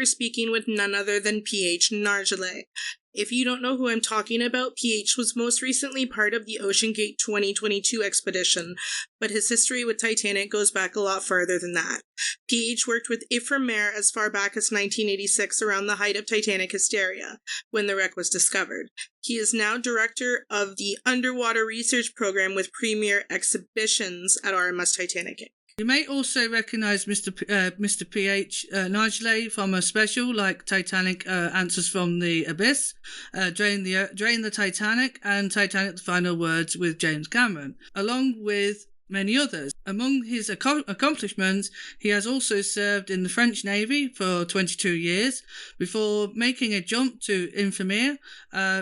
we're speaking with none other than P.H. Nargeolet. If you don't know who I'm talking about, PH was most recently part of the OceanGate 2022 expedition, but his history with Titanic goes back a lot farther than that. PH worked with Ifremer as far back as 1986 around the height of Titanic hysteria, when the wreck was discovered. He is now director of the Underwater Research Program with Premier Exhibitions at RMS Titanic Inc. You may also recognise Mr. P.H. Nargeolet from a special like Titanic Answers from the Abyss, Drain the Titanic, and Titanic: The Final Words with James Cameron, along with many others. Among his accomplishments, he has also served in the French Navy for 22 years. Before making a jump to infamy,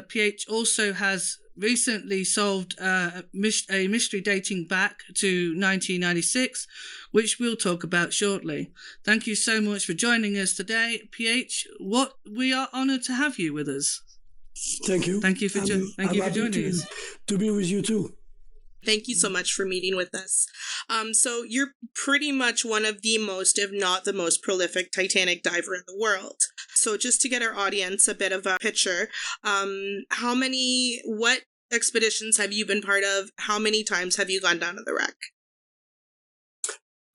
P.H. also has recently solved a mystery dating back to 1996, which we'll talk about shortly. Thank you so much for joining us today, PH. We are honoured to have you with us. Thank you. Thank you for joining us. To be with you too. Thank you so much for meeting with us. So you're pretty much one of the most, if not the most prolific Titanic diver in the world. So just to get our audience a bit of a picture, what expeditions have you been part of? How many times have you gone down to the wreck?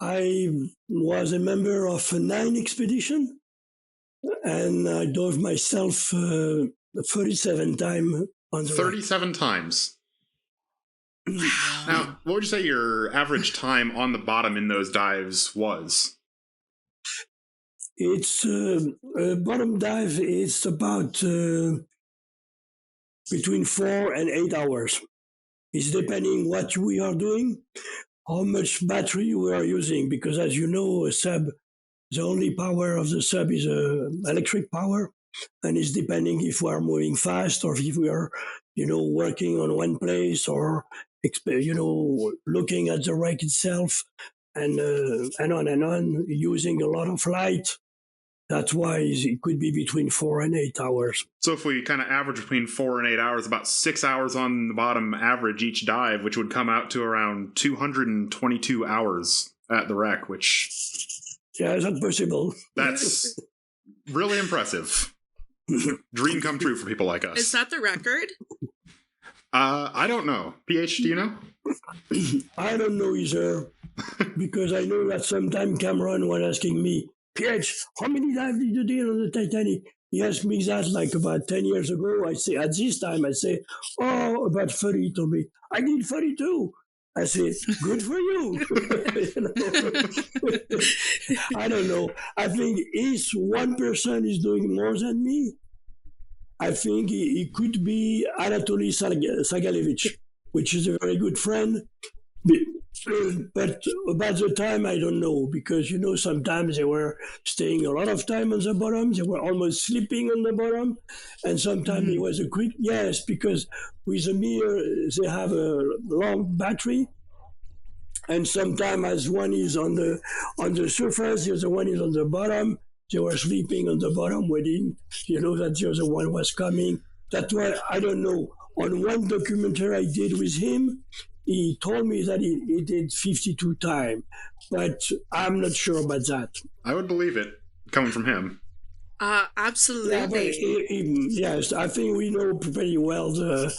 I was a member of 9 expeditions, and I dove myself 37 times on the 37 wreck. Times. Now, what would you say your average time on the bottom in those dives was? It's a bottom dive. It's about between 4 and 8 hours. It's depending what we are doing, how much battery we are using, because as you know, a sub, the only power of the sub is electric power, and it's depending if we are moving fast or if we are, working on one place or, looking at the wreck itself and on, using a lot of light. That's why it could be between 4 and 8 hours. So if we kind of average between 4 and 8 hours, about 6 hours on the bottom average each dive, which would come out to around 222 hours at the wreck, which... Yeah, is that possible? That's really impressive. Dream come true for people like us. Is that the record? I don't know. PH, do you know? I don't know either, because I know that sometimes Cameron was asking me, PH, how many dives did you do on the Titanic? He asked me that like about 10 years ago. I say, at this time, I say, about 30. He told me, I did 32. I say, good for you. I don't know. I think each one person is doing more than me. I think he could be Anatoly Sagalevich, which is a very good friend. But about the time, I don't know, because, sometimes they were staying a lot of time on the bottom. They were almost sleeping on the bottom. And sometimes it was a quick, yes, because with the mirror, they have a long battery. And sometimes as one is on the surface, the other one is on the bottom. They were sleeping on the bottom, waiting, that the other one was coming. That's why, I don't know. On one documentary I did with him, he told me that he did 52 times, but I'm not sure about that. I would believe it, coming from him. Absolutely. Yeah, yes, I think we know pretty well the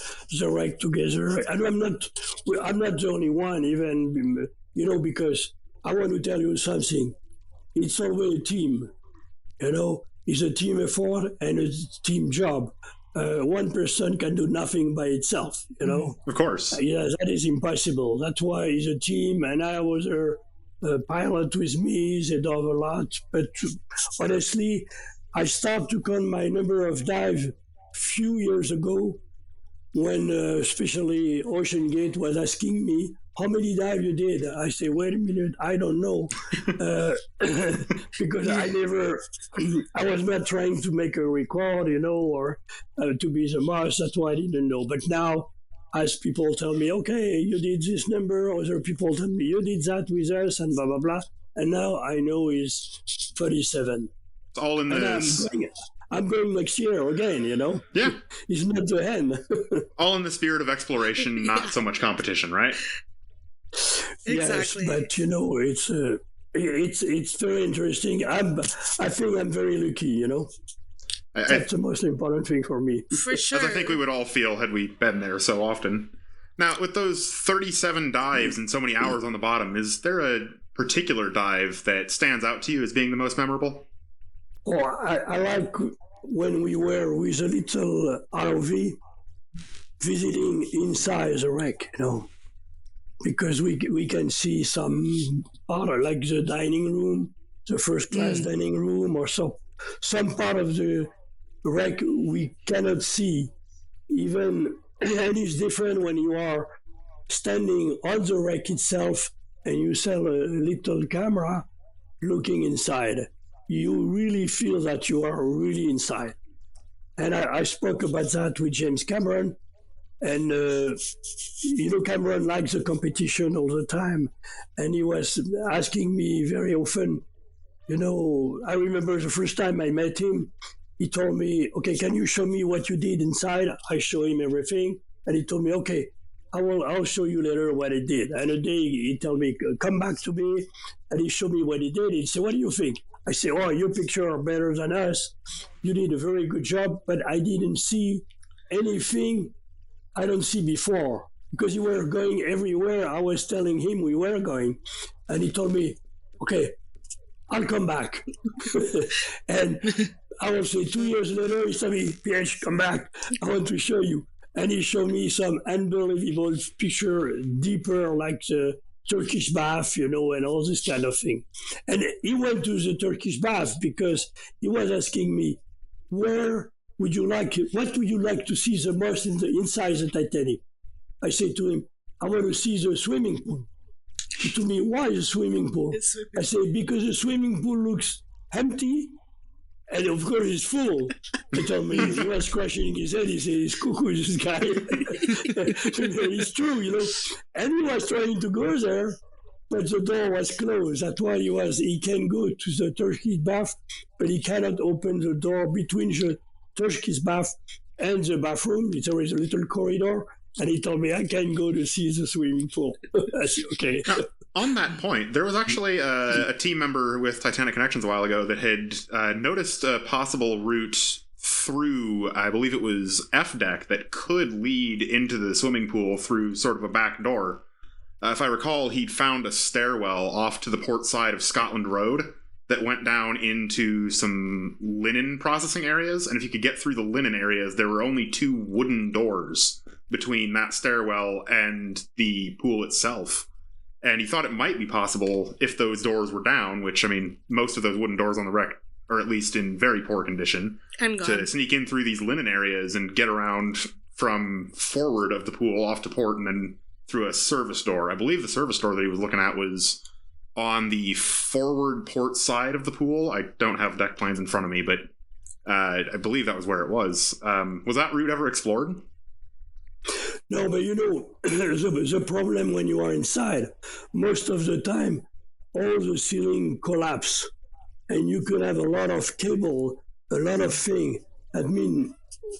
wreck together. And I'm not the only one, even, because I want to tell you something. It's always a team, It's a team effort and a team job. One person can do nothing by itself, Of course. That is impossible. That's why it's a team, and I was a pilot with me. They dove a lot. But honestly, I started to count my number of dives a few years ago when especially OceanGate was asking me, how many dives you did? I say, wait a minute, I don't know. Because I was not trying to make a record, or to be the most. That's why I didn't know. But now, as people tell me, okay, you did this number, other people tell me, you did that with us, and blah, blah, blah. And now I know it's 37. It's all in this. I'm going next year again, Yeah. It's not the end. All in the spirit of exploration, not so much competition, right? Exactly. Yes, but it's very interesting. I think I'm very lucky, you know. That's the most important thing for me. For sure. As I think we would all feel had we been there so often. Now, with those 37 dives and so many hours on the bottom, is there a particular dive that stands out to you as being the most memorable? Oh, I like when we were with a little ROV visiting inside the wreck, you know, because we can see some part, like the dining room, the first class dining room, or some part of the wreck we cannot see. Even, and it's different when you are standing on the wreck itself and you sell a little camera looking inside. You really feel that you are really inside. And I spoke about that with James Cameron. And, Cameron likes the competition all the time. And he was asking me very often, I remember the first time I met him, he told me, okay, can you show me what you did inside? I show him everything. And he told me, okay, I'll show you later what I did. And a day he told me, come back to me. And he showed me what he did. He said, what do you think? I said, oh, your picture are better than us. You did a very good job, but I didn't see anything I don't see before. Because you were going everywhere. I was telling him we were going. And he told me, okay, I'll come back. And I will say 2 years later, he said me, PH, come back. I want to show you. And he showed me some unbelievable picture, deeper, like the Turkish bath, and all this kind of thing. And he went to the Turkish bath because he was asking me, what would you like to see the most inside the Titanic? I said to him, I want to see the swimming pool. He told me, why the swimming pool? I said, because the swimming pool looks empty, and of course it's full. He told me, he was scratching his head, he said, he's cuckoo, this guy. It's true, And he was trying to go there, but the door was closed. That's why he can go to the Turkish bath, but he cannot open the door between the Turkish bath and the bathroom. There is a little corridor. And he told me, I can go to see the swimming pool. I said, okay. Now, on that point, there was actually a team member with Titanic Connections a while ago that had noticed a possible route through, I believe it was F deck, that could lead into the swimming pool through sort of a back door. If I recall, he'd found a stairwell off to the port side of Scotland Road that went down into some linen processing areas. And if you could get through the linen areas, there were only 2 wooden doors between that stairwell and the pool itself. And he thought it might be possible if those doors were down, which, I mean, most of those wooden doors on the wreck are at least in very poor condition, to sneak in through these linen areas and get around from forward of the pool off to port and then through a service door. I believe the service door that he was looking at was on the forward port side of the pool. I don't have deck plans in front of me, but I believe that was where it was. Was that route ever explored? No, but the problem when you are inside, most of the time, all the ceiling collapse, and you could have a lot of cable, a lot of thing. I mean,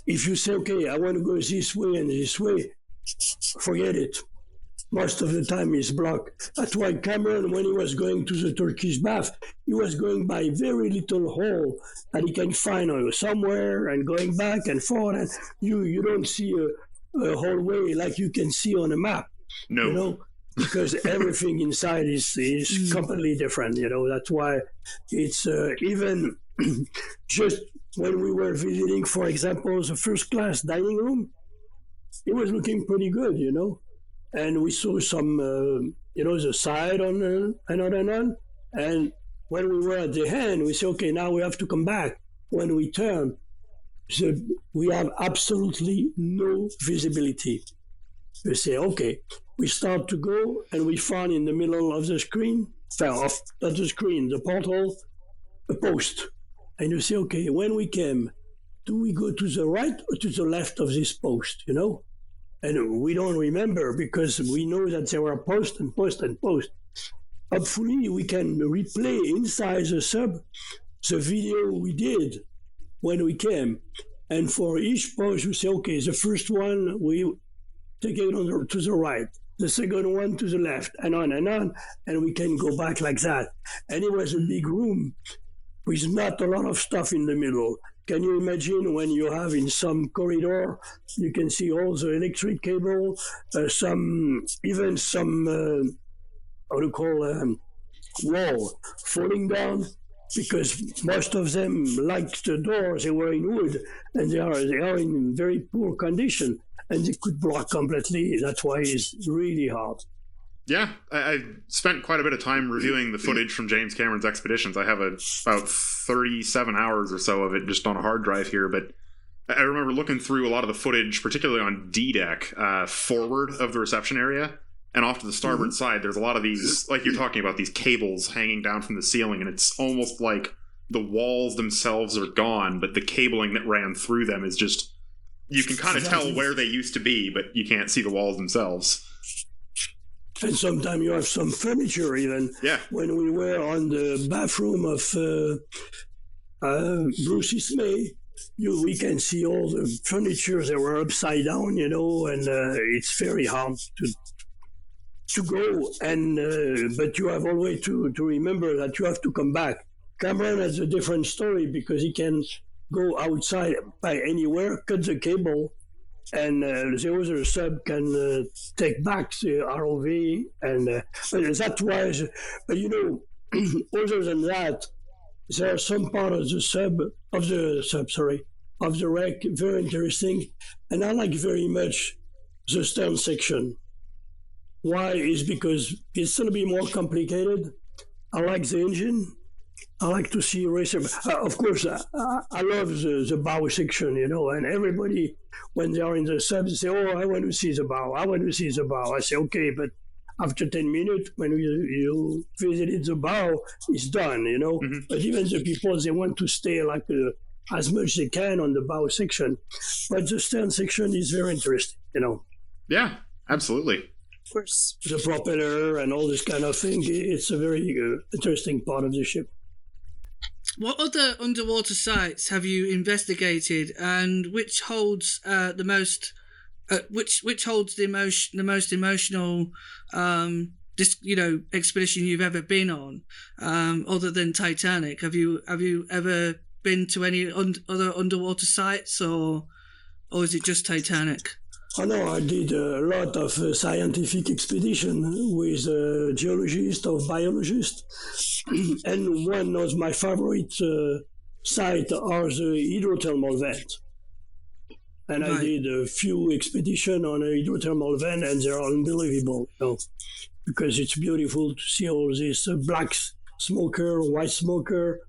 if you say, okay, I want to go this way and this way, forget it. Most of the time it's blocked. That's why Cameron, when he was going to the Turkish bath, he was going by very little hole that he can find somewhere and going back and forth. And you don't see a whole way like you can see on a map. No. Because everything inside is completely different. That's why it's even just when we were visiting, for example, the first class dining room, it was looking pretty good, and we saw some, the side on and on. And when we were at the end, we said, okay, now we have to come back. When we turn, so we have absolutely no visibility. We say, okay, we start to go, and we found in the middle of the screen, not the screen, the porthole, a post. And you say, okay, when we came, do we go to the right or to the left of this post, And we don't remember because we know that there were post and post and post. Hopefully, we can replay inside the sub the video we did when we came. And for each post, we say, okay, the first one, we take it to the right. the second one to the left, and on, and we can go back like that. And it was a big room with not a lot of stuff in the middle. Can you imagine when you have in some corridor, you can see all the electric cable, some how to call wall falling down, because most of them, like the doors, they were in wood, and they are in very poor condition, and they could block completely. That's why it's really hard. Yeah, I spent quite a bit of time reviewing the footage from James Cameron's expeditions. I have about 37 hours or so of it just on a hard drive here, but I remember looking through a lot of the footage, particularly on D-deck, forward of the reception area, and off to the starboard side, there's a lot of these, like you're talking about, these cables hanging down from the ceiling, and it's almost like the walls themselves are gone, but the cabling that ran through them is just, you can kind of tell where they used to be, but you can't see the walls themselves. And sometimes you have some furniture even. Yeah. When we were on the bathroom of Bruce Ismay, we can see all the furniture. They were upside down, and it's very hard to go. And but you have always to remember that you have to come back. Cameron has a different story because he can go outside by anywhere, cut the cable, and the other sub can take back the ROV, and that was. But other than that, there are some part of the wreck very interesting, and I like very much the stern section. Why is because it's going to be more complicated. I like the engine. I like to see racer. Of course, I love the bow section, and everybody, when they are in the sub, they say, "Oh, I want to see the bow. I want to see the bow." I say, "Okay," but after 10 minutes, when you visited the bow, it's done, Mm-hmm. But even the people, they want to stay like as much as they can on the bow section. But the stern section is very interesting, Yeah, absolutely. Of course. The propeller and all this kind of thing, it's a very interesting part of the ship. What other underwater sites have you investigated, and which holds the most? Which holds the most emotional, expedition you've ever been on, other than Titanic? Have you ever been to any other underwater sites, or is it just Titanic? Oh no, I did a lot of scientific expedition with geologists or biologists, and one of my favorite sites are the hydrothermal vents. And right. I did a few expeditions on a hydrothermal vent, and they're unbelievable, because it's beautiful to see all this black smoker, white smoker,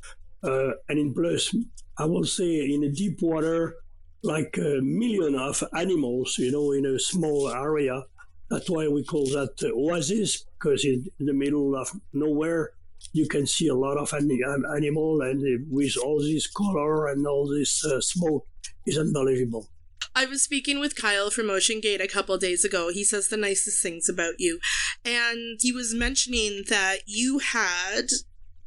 and in plus, I will say in a deep water, like a million of animals, in a small area. That's why we call that oasis, because in the middle of nowhere, you can see a lot of animal, and with all this color and all this smoke, is unbelievable. I was speaking with Kyle from Ocean Gate a couple days ago. He says the nicest things about you. And he was mentioning that you had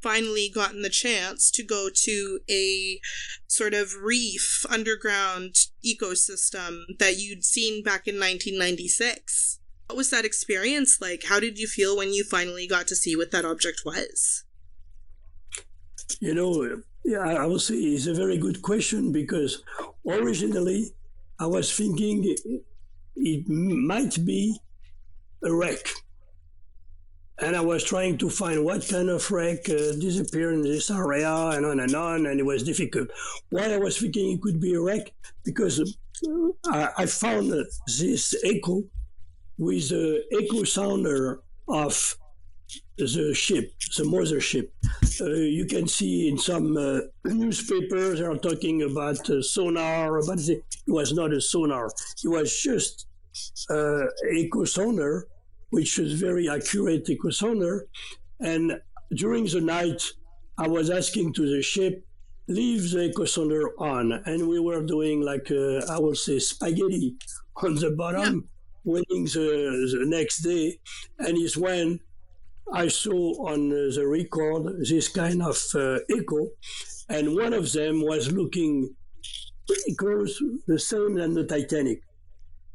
finally gotten the chance to go to a sort of reef underground ecosystem that you'd seen back in 1996. What was that experience like? How did you feel when you finally got to see what that object was? I would say it's a very good question, because originally I was thinking it might be a wreck. And I was trying to find what kind of wreck disappeared in this area, and on, and it was difficult. Why I was thinking it could be a wreck? Because I found this echo with the echo sounder of the ship, the mothership. You can see in some newspapers they are talking about sonar, but it was not a sonar. It was just echo sounder, which is very accurate echo sounder. And during the night, I was asking to the ship, leave the echo sounder on. And we were doing I would say, spaghetti on the bottom, waiting the next day. And it's when I saw on the record this kind of echo. And one of them was looking pretty close, the same than the Titanic.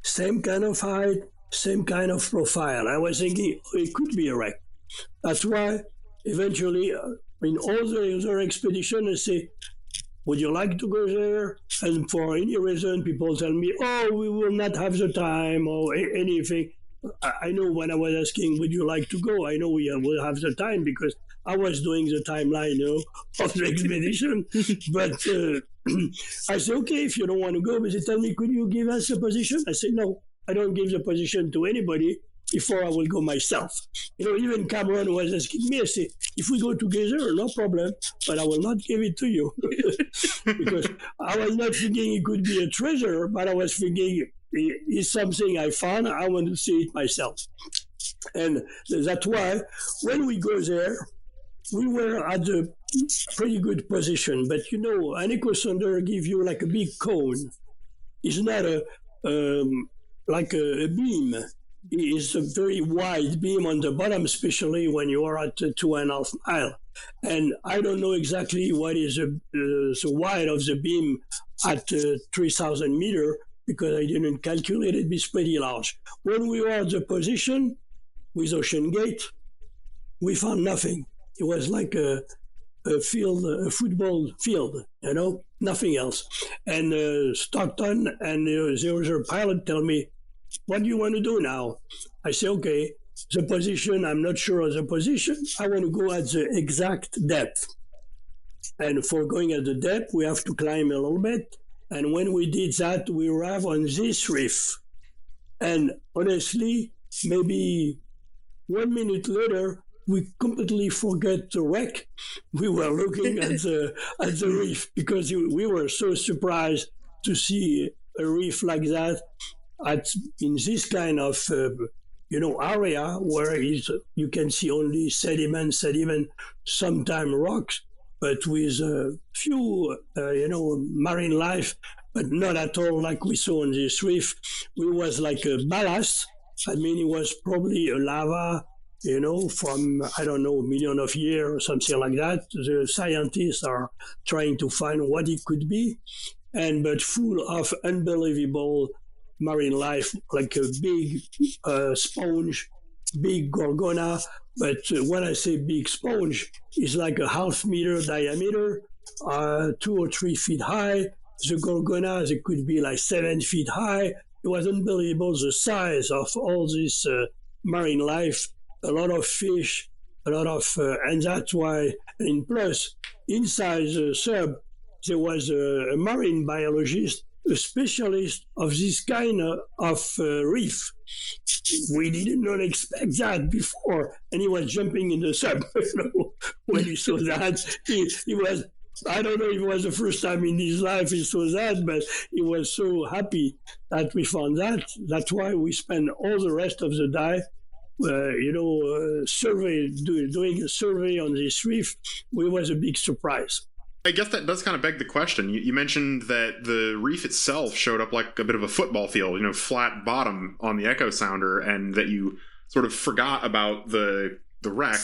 Same kind of height, same kind of profile. I was thinking it could be a wreck. That's why eventually in all the other expeditions, I say, would you like to go there? And for any reason, people tell me, oh, we will not have the time or anything. I know when I was asking, would you like to go? I know we will have the time because I was doing the timeline, of the expedition. But I said, okay, if you don't want to go, but they tell me, could you give us a position? I said, no, I don't give the position to anybody before I will go myself. Even Cameron was asking me, I said, if we go together, no problem, but I will not give it to you. Because I was not thinking it could be a treasure, but I was thinking it's something I found, I want to see it myself. And that's why when we go there, we were at a pretty good position. But an echo sounder gives you like a big cone. It's not like a beam. It's a very wide beam on the bottom, especially when you are at 2.5 miles. And I don't know exactly what is the wide of the beam at 3,000 meters because I didn't calculate it. It's pretty large. When we were at the position with Ocean Gate, we found nothing. It was like a field, a football field, nothing else. And Stockton and the other pilot tell me, what do you want to do now? I say, okay, the position, I'm not sure of the position. I want to go at the exact depth. And for going at the depth, we have to climb a little bit. And when we did that, we arrived on this reef. And honestly, maybe 1 minute later, we completely forgot the wreck. We were looking at the reef because we were so surprised to see a reef like that in this kind of area where you can see only sediment, sometimes rocks, but with a few marine life, but not at all like we saw on this reef. It was like a ballast. I mean, it was probably a lava, from, I don't know, a million of years or something like that. The scientists are trying to find what it could be, but full of unbelievable marine life, like a big sponge, big gorgona. But when I say big sponge, it's like a 0.5 meter diameter, 2 or 3 feet high. The gorgona, they could be like 7 feet high. It was unbelievable, the size of all this marine life, a lot of fish, and that's why, and plus, inside the sub, there was a marine biologist, a specialist of this kind of reef. We did not expect that before, and he was jumping in the sub. When he saw that, he was, I don't know if it was the first time in his life he saw that, but he was so happy that we found that. That's why we spent all the rest of the day, doing a survey on this reef. It was a big surprise. I guess that does kind of beg the question. You mentioned that the reef itself showed up like a bit of a football field, flat bottom on the echo sounder, and that you sort of forgot about the wreck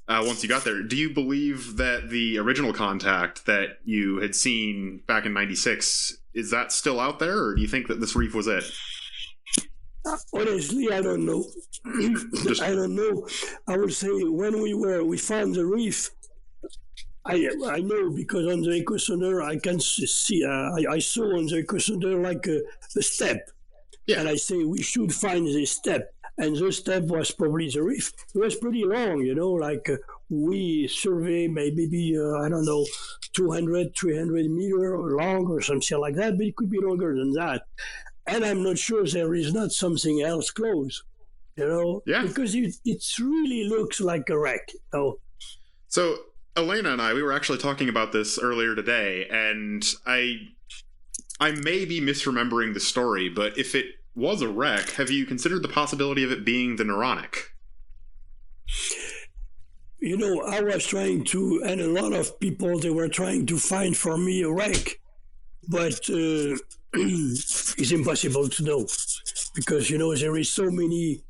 once you got there. Do you believe that the original contact that you had seen back in '96, is that still out there, or do you think that this reef was it? Honestly, I don't know. I don't know. I would say when we found the reef, I know because on the echo sounder I can see, I saw on the echo sounder like a step. Yeah. And I say we should find this step. And the step was probably the reef. It was pretty long, like we survey maybe, I don't know, 200, 300 meter long or something like that, but it could be longer than that. And I'm not sure there is not something else close, Yeah. Because it really looks like a wreck, So Elena and I, we were actually talking about this earlier today, and I may be misremembering the story, but if it was a wreck, have you considered the possibility of it being the Naronic? I was trying to, and a lot of people, they were trying to find for me a wreck, but it's impossible to know because, there is so many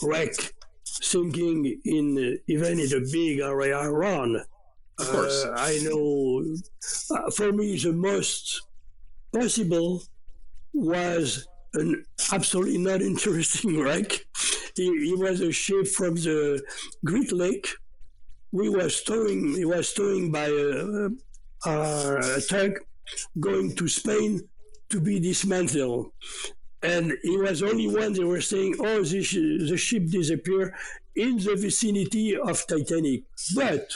wrecks sinking even in a big area around. Of course. I know for me the most possible was an absolutely not interesting wreck. He was a ship from the Great Lake. He was towing by a tug going to Spain to be dismantled. And he was only one they were saying, oh, the ship disappeared in the vicinity of Titanic. But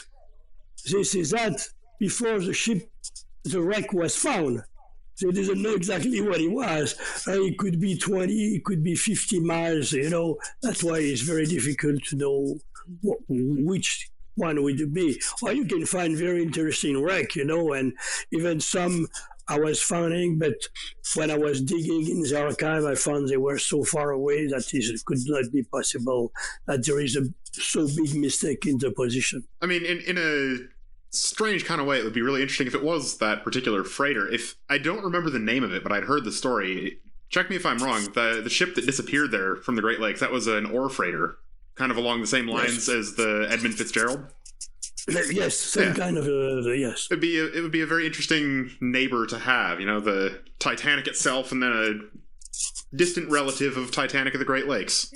they say that before the wreck was found. They didn't know exactly what it was. It could be 20, it could be 50 miles, That's why it's very difficult to know which one would it be. Or you can find very interesting wreck, and even some I was finding, but when I was digging in the archive, I found they were so far away that it could not be possible, that there is a so big mistake in the position. I mean, in a strange kind of way, it would be really interesting if it was that particular freighter. If I don't remember the name of it, but I'd heard the story. Check me if I'm wrong. The ship that disappeared there from the Great Lakes, that was an ore freighter, kind of along the same lines as the Edmund Fitzgerald. Yes, same kind of yes. It would be a very interesting neighbor to have. The Titanic itself, and then a distant relative of Titanic of the Great Lakes.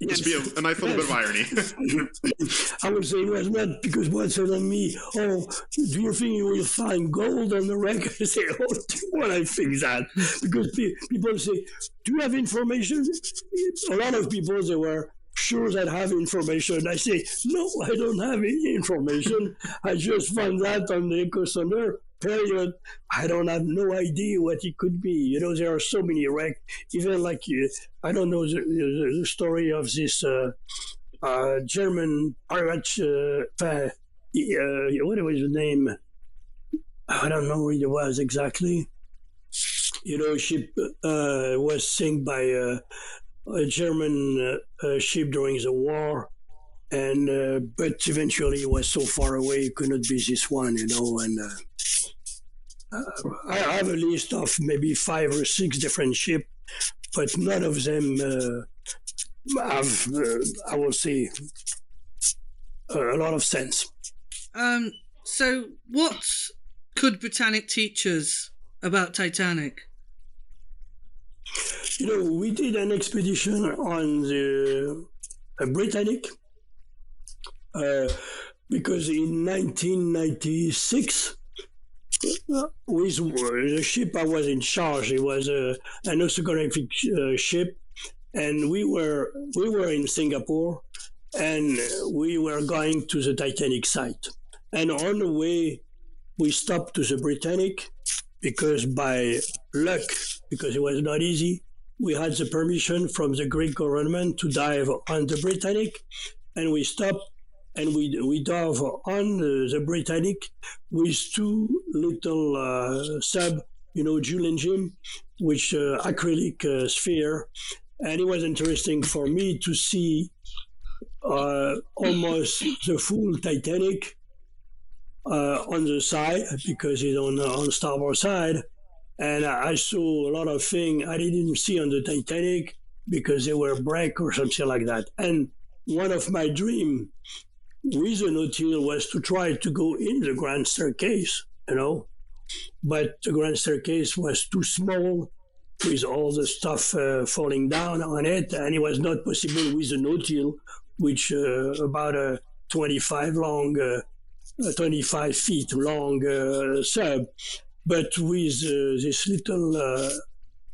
Just be a nice little bit of irony. I would say it was not because one said on me, oh, do you think you will find gold on the wreck? I say, oh, well, I think that. Because people say, do you have information? A lot of people, they were sure that have information. I say, no, I don't have any information. I just found that on the Eco Sonder. Period. I don't have no idea what it could be. There are so many wrecks. Even like, I don't know the story of this German pirate, what was the name? I don't know what it was exactly. Ship was sunk by a German ship during the war. And but eventually it was so far away it could not be this one, and I have a list of maybe 5 or 6 different ships, but none of them have, I will say, a lot of sense. So what could Britannic teach us about Titanic? We did an expedition on the Britannic because in 1996, with the ship I was in charge, it was an oceanographic ship, and we were in Singapore, and we were going to the Titanic site. And on the way, we stopped to the Britannic because by luck, because it was not easy, we had the permission from the Greek government to dive on the Britannic, and we stopped. And we dove on the Britannic with 2 little sub, Jules and Jim, which acrylic sphere. And it was interesting for me to see almost the full Titanic on the side, because it's on starboard side. And I saw a lot of things I didn't see on the Titanic because they were break or something like that. And one of my dreams with the Nautil was to try to go in the grand staircase, but the grand staircase was too small with all the stuff falling down on it, and it was not possible with the Nautil, which about a 25 feet long sub, but with this little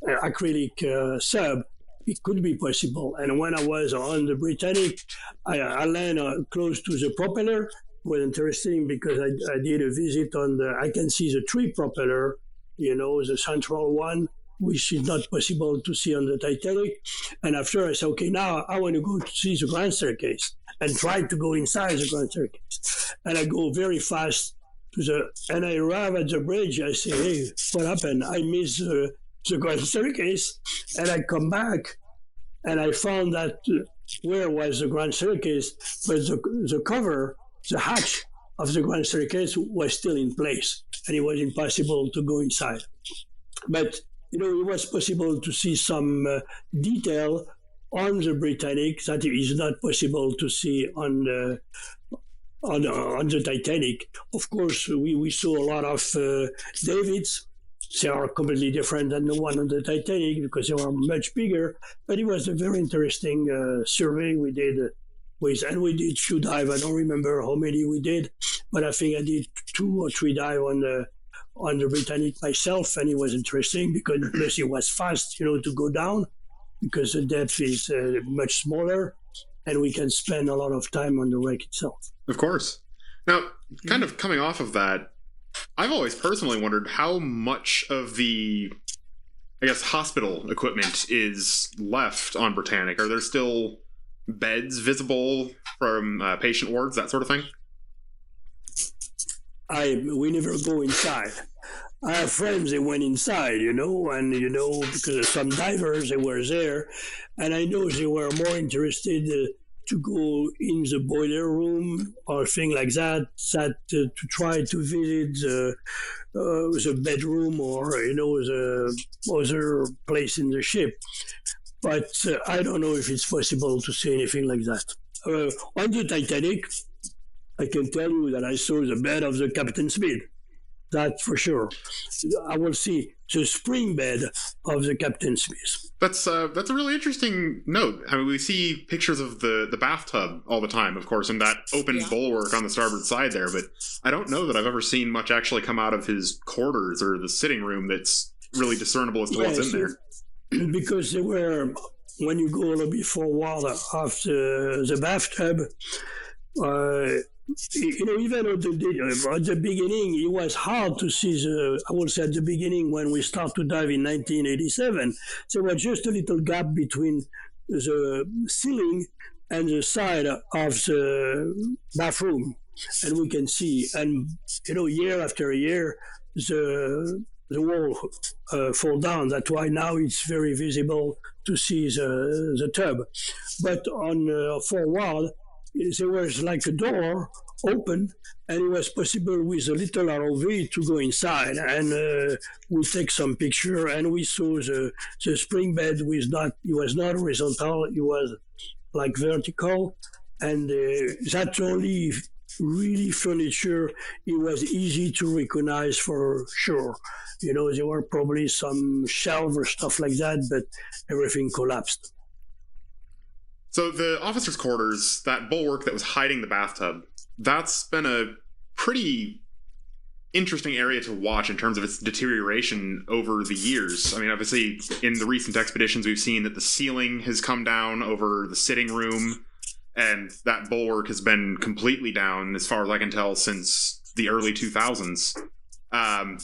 acrylic sub, it could be possible. And when I was on the Britannic, I landed close to the propeller. It was interesting because I did a visit I can see the 3 propeller, the central one, which is not possible to see on the Titanic. And after I said, okay, now I want to go to see the grand staircase and try to go inside the grand staircase. And I go very fast and I arrive at the bridge. I say, hey, what happened? I missed the grand staircase, and I come back and I found that where was the grand staircase, but the cover, the hatch of the grand staircase was still in place, and it was impossible to go inside. But it was possible to see some detail on the Britannic that is not possible to see on the Titanic. Of course, we saw a lot of davits. they are completely different than the one on the Titanic because they were much bigger. But it was a very interesting survey we did and we did few dive. I don't remember how many we did, but I think I did 2 or 3 dive on the Britannic myself, and it was interesting because plus it was fast, to go down because the depth is much smaller, and we can spend a lot of time on the wreck itself. Of course. Now, kind of coming off of that, I've always personally wondered how much of the, I guess, hospital equipment is left on Britannic. Are there still beds visible from patient wards, that sort of thing? We never go inside. I have friends that went inside, and because some divers they were there, and I know they were more interested to go in the boiler room or thing like that, to try to visit the bedroom or the other place in the ship. But I don't know if it's possible to say anything like that. On the Titanic, I can tell you that I saw the bed of the Captain Smith. That's for sure. I will see the spring bed of the Captain Smith. That's a really interesting note. I mean, we see pictures of the bathtub all the time, of course, and that open bulwark on the starboard side there, but I don't know that I've ever seen much actually come out of his quarters or the sitting room that's really discernible as to what's in there. Because they were, when you go a little bit forward of the bathtub, even at the beginning, it was hard to see I would say at the beginning when we start to dive in 1987, there was just a little gap between the ceiling and the side of the bathroom. And we can see, and year after year, the wall fall down. That's why now it's very visible to see the tub. But on forward, there was like a door open, and it was possible with a little ROV to go inside, and we take some picture, and we saw the spring bed was not horizontal, it was like vertical, and that's only really furniture. It was easy to recognize for sure. There were probably some shelves or stuff like that, but everything collapsed. So the officers' quarters, that bulwark that was hiding the bathtub, that's been a pretty interesting area to watch in terms of its deterioration over the years. I mean, obviously, in the recent expeditions, we've seen that the ceiling has come down over the sitting room, and that bulwark has been completely down, as far as I can tell, since the early 2000s. I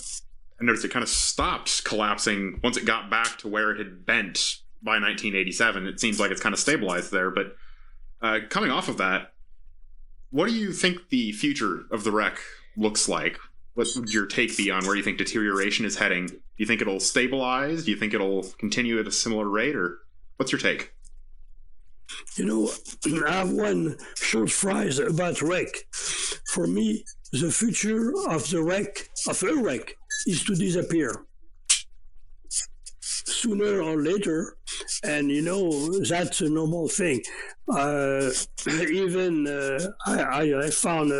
noticed it kind of stopped collapsing once it got back to where it had bent by 1987. It seems like it's kind of stabilized there. But coming off of that, what do you think the future of the wreck looks like? What would your take be on where you think deterioration is heading? Do you think it'll stabilize? Do you think it'll continue at a similar rate? Or what's your take? I have one short phrase about wreck. For me, the future of a wreck, is to disappear. Sooner or later, and that's a normal thing. I found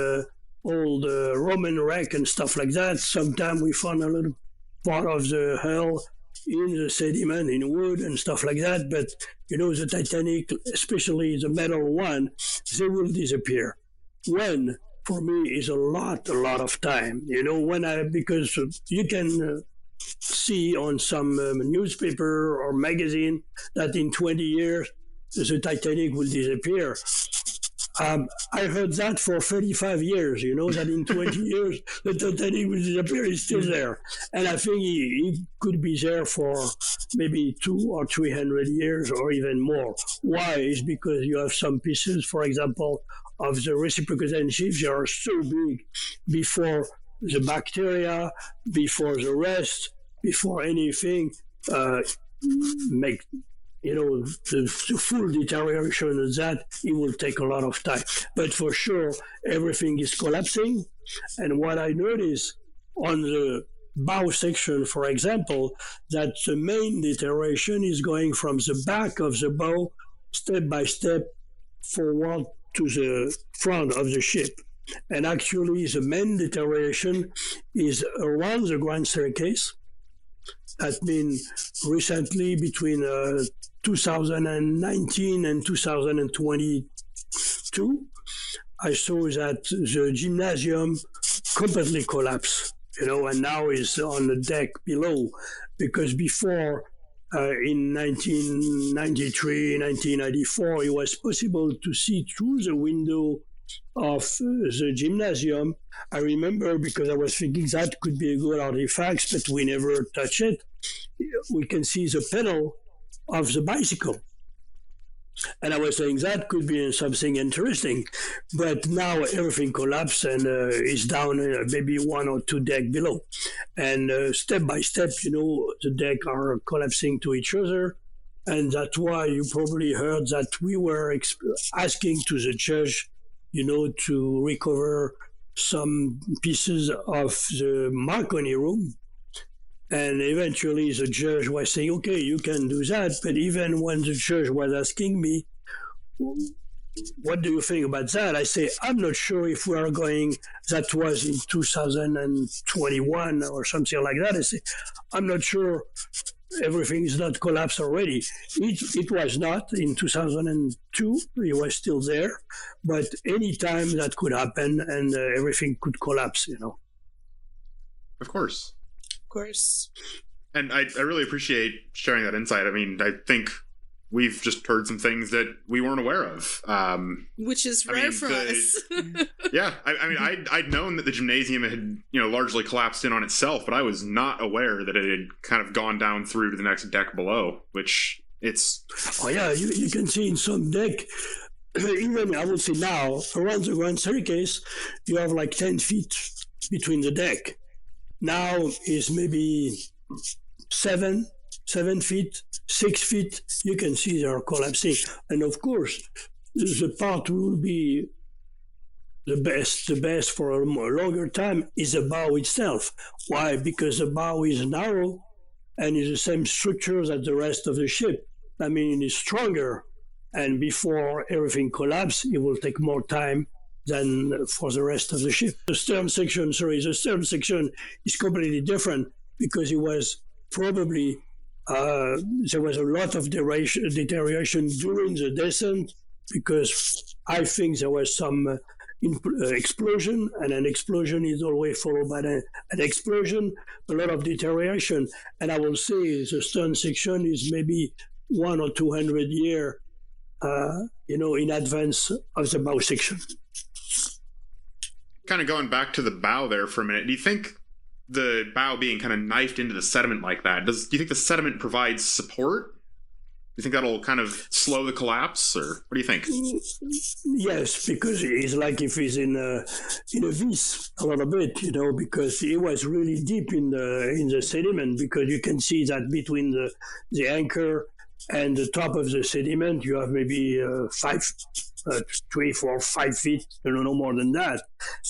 old Roman wreck and stuff like that. Sometimes we found a little part of the hull in the sediment, in wood and stuff like that. But the Titanic, especially the metal one, they will disappear. When, for me, is a lot of time. Because you can see on some newspaper or magazine that in 20 years the Titanic will disappear. I heard that for 35 years, that in 20 years the Titanic will disappear. It's still there. And I think it could be there for maybe 200 or 300 years or even more. Why? It's because you have some pieces, for example, of the reciprocating engines. They are so big before the bacteria, before the rest, before anything make the full deterioration of that, it will take a lot of time. But for sure, everything is collapsing. And what I notice on the bow section, for example, that the main deterioration is going from the back of the bow, step by step, forward to the front of the ship. And actually, the main deterioration is around the grand staircase, That means recently between 2019 and 2022, I saw that the gymnasium completely collapsed, and now is on the deck below, because before in 1993, 1994, it was possible to see through the window of the gymnasium. I remember, because I was thinking that could be a good artifact, but we never touch it. We can see the pedal of the bicycle. And I was saying that could be something interesting. But now everything collapsed and is down maybe 1 or 2 decks below. And step by step, the decks are collapsing to each other. And that's why you probably heard that we were asking to the judge, to recover some pieces of the Marconi room. And eventually the judge was saying, okay, you can do that. But even when the judge was asking me, what do you think about that? I say, I'm not sure if we are going, that was in 2021 or something like that. I say, I'm not sure everything is not collapsed already. It was not in 2002. It was still there. But any time that could happen and everything could collapse, Of course. Course. And I really appreciate sharing that insight. I mean, I think we've just heard some things that we weren't aware of. Which is rare for us. Yeah. I mean, I'd known that the gymnasium had, largely collapsed in on itself, but I was not aware that it had kind of gone down through to the next deck below, which it's... Oh, yeah. You can see in some deck, even I would say now, around the grand staircase, you have like 10 feet between the deck. Now is maybe 7 feet, 6 feet. You can see they are collapsing. And of course, the part will be the best for a longer time is the bow itself. Why? Because the bow is narrow and is the same structure as the rest of the ship. I mean, it is stronger. And before everything collapses, it will take more time than for the rest of the ship. The stern section is completely different because it was probably, there was a lot of deterioration during the descent because I think there was some explosion, and an explosion is always followed by an explosion, a lot of deterioration. And I will say the stern section is maybe 100 or 200 years, in advance of the bow section. Kind of going back to the bow there for a minute, do you think the bow being kind of knifed into the sediment like that, do you think the sediment provides support? Do you think that'll kind of slow the collapse, or what do you think? Yes, because it's like if he's in a vis a little bit, because it was really deep in the sediment, because you can see that between the anchor and the top of the sediment, you have maybe 3, 4, 5 feet, no more than that.